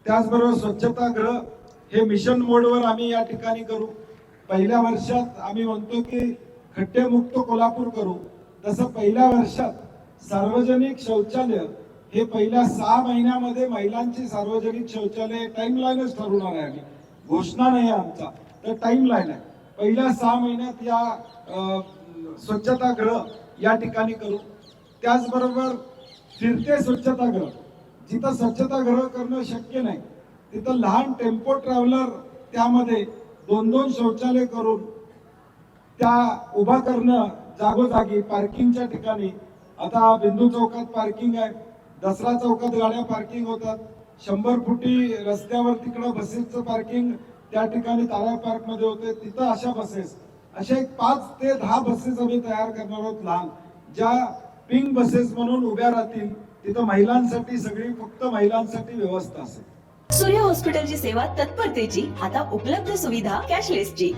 त्याचबरोबर स्वच्छतागृह हे मिशन मोडवर आम्ही या ठिकाणी करू। पहिल्या वर्षात आम्ही म्हणतो की खड्डेमुक्त कोल्हापूर करू, तसं पहिल्या वर्षात सार्वजनिक शौचालय हे पहिल्या 6 महिन्यामध्ये महिलांची सार्वजनिक शौचालय टाइमलाईनच ठरवणार आहे। आम्ही घोषणा नाही आमचा, तर टाइमलाईन आहे। पहिल्या 6 महिन्यात या स्वच्छतागृह या ठिकाणी करू। त्याचबरोबर फिरते स्वच्छतागृह, जिथं स्वच्छतागृह करणं शक्य नाही तिथं लहान टेम्पो ट्रॅव्हलर त्यामध्ये 2-2 शौचालय करून त्या उभा करणं जागोजागी पार्किंगच्या ठिकाणी। आता बिंदू चौकात पार्किंग आहे, दसरा चौकात गाड्या पार्किंग होतात, 100 फुटी रस्त्यावर तिकडं बसेसचं पार्किंग त्या ठिकाणी तारा पार्क मध्ये होते, तिथं अशा बसेस अशा 5 ते 10 बसेस आम्ही तयार करणार आहोत लहान, ज्या पिंक बसेस म्हणून उभ्या राहतील। तिथं महिलांसाठी सगळी फक्त महिलांसाठी व्यवस्था असेल। सूर्य हॉस्पिटलची सेवा तत्परतेची, आता उपलब्ध सुविधा कॅशलेसची।